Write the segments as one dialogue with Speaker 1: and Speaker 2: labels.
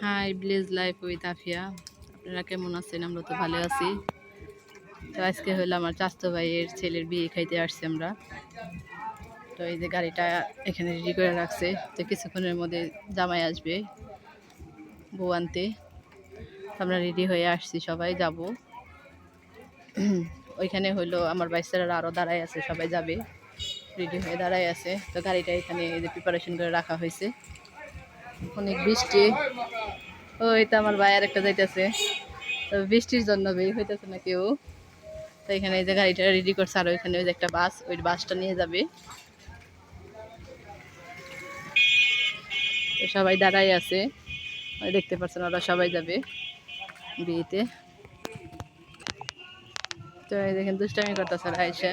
Speaker 1: High village life with Afia. আপনারা কেমন আছেন? আমরা তো ভালো আছি। তো আজকে হলো আমার চাচাতো ভাইয়ের ছেলের বিয়ে খাইতে আসছি আমরা। তো এই যে গাড়িটা এখানে রেডি করে রাখছে, তো কিছুক্ষণের মধ্যে জামাই আসবে বউ আনতে। আমরা রেডি হয়ে আসছি, সবাই যাব। ওইখানে হলো আমার বাইস্তারা আরও দাঁড়ায় আছে, সবাই যাবে, রেডি হয়ে দাঁড়ায় আছে। তো গাড়িটা এখানে এই যে প্রিপারেশন করে রাখা হয়েছে। অনেক বৃষ্টি, ওই তো আমার ভাই আর একটা যাইতেছে, তো বৃষ্টির জন্য বের হইতেছে না কেউ। তো এখানে এই যে গাড়িটা রেডি করছে, আর ওইখানে ওই যে একটা বাস, ওই বাসটা নিয়ে যাবে। তো সবাই দাঁড়াই আছে, ওই দেখতে পাচ্ছেন ওরা সবাই যাবে বিয়েতে। তো এই দেখেন দুষ্টামি করতেছে আইসে।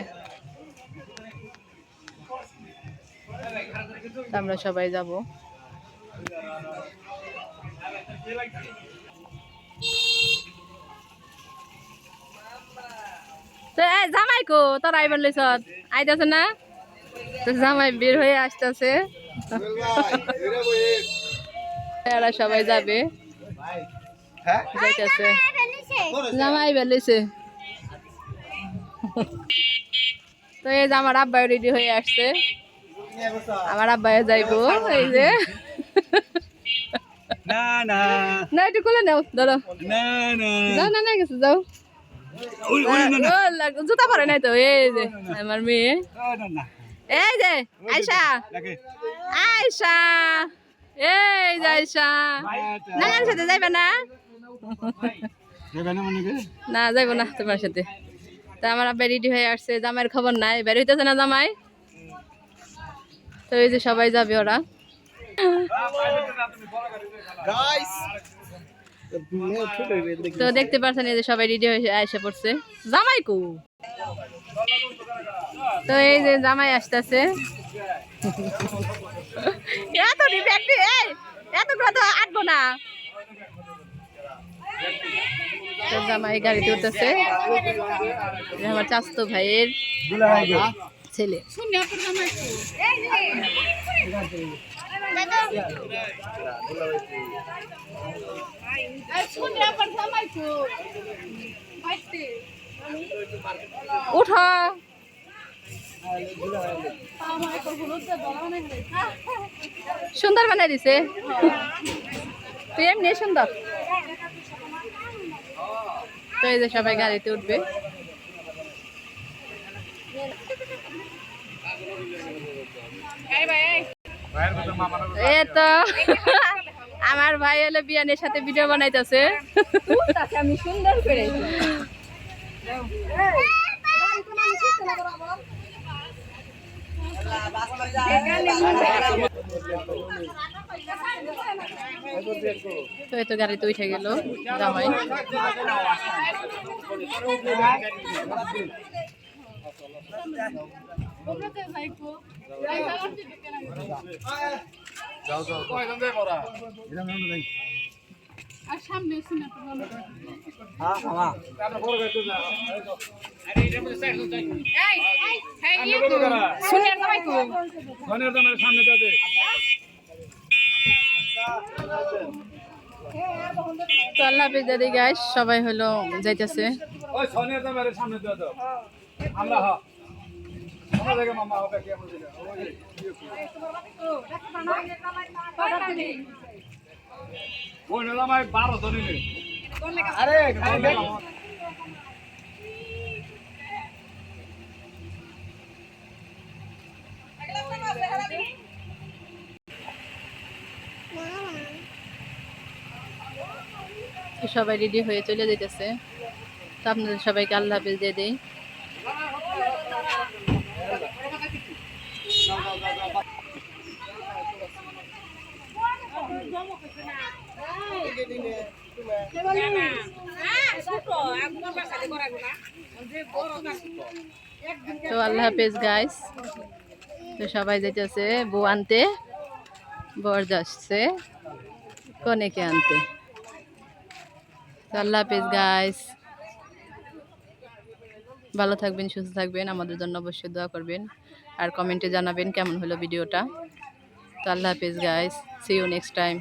Speaker 1: আমরা সবাই যাব। তো এই জামাই কো তোর আইবার লইছ আইতাছে না? তো জামাই বের হয়ে আসতেছে, এরা সবাই যাবে, যাইতেছে। জামাই বের লইছে। তো এই যে আমার আব্বাই রেডি হয়ে আসছে, আমার আব্বাই যাইবো। এই যে
Speaker 2: না না
Speaker 1: না একটু কোলে নাও, ধরো।
Speaker 2: না না
Speaker 1: যাও, না না গেছে, যাও। জুতা পরে নাই তো। এই যে আমার মেয়ে, এই যে আয়শা, আয়শা, এই যে আয়শা। নানার সাথে যাইবে না? না যাইবো না তোমার সাথে। তা আমার আব্বাই রেডি হয়ে আসছে, জামাইয়ের খবর নাই, বের হইতেছে না জামাই। তো এই যে সবাই যাবে ওরা। তো দেখতে পাচ্ছেন এই যে সবাই রেডি হয়ে এসে পড়ছে। জামাই কো? তো এই যে জামাই আসতেছে। এতগুলো তো আটবো না। জামাই গাড়িতে উঠতেছে, আমার চাচাতো ভাইয়ের ছেলে। উঠো, সুন্দর বানাই দিছে, তুই এমনি সুন্দর। তো এই যে সবাই গাড়িতে উঠবে। এই তো আমার ভাই হলো বিয়ানের সাথে ভিডিও বানাইতেছে। আমি সুন্দর করে তো এই তো গাড়িতে উঠে গেল জামাই। তো আল্লাহ হাফেজ দাদি গাইস, সবাই হলো যাইতেছে। সবাই রেডি হয়ে চলে যেতেছে। তো আপনাদের সবাইকে আল্লাহ হাফেজ দিয়ে দেই। তো আল্লাহ হাফেজ গাইস। তো সবাই যাইতেছে বউ আনতে, বর যাচ্ছে কনেকে আনতে। তো আল্লাহ হাফেজ গাইস, ভালো থাকবেন, সুস্থ থাকবেন, আমাদের জন্য অবশ্যই দোয়া করবেন, আর কমেন্টে জানাবেন কেমন হলো ভিডিওটা। তো আল্লাহ হাফেজ guys, see you next time.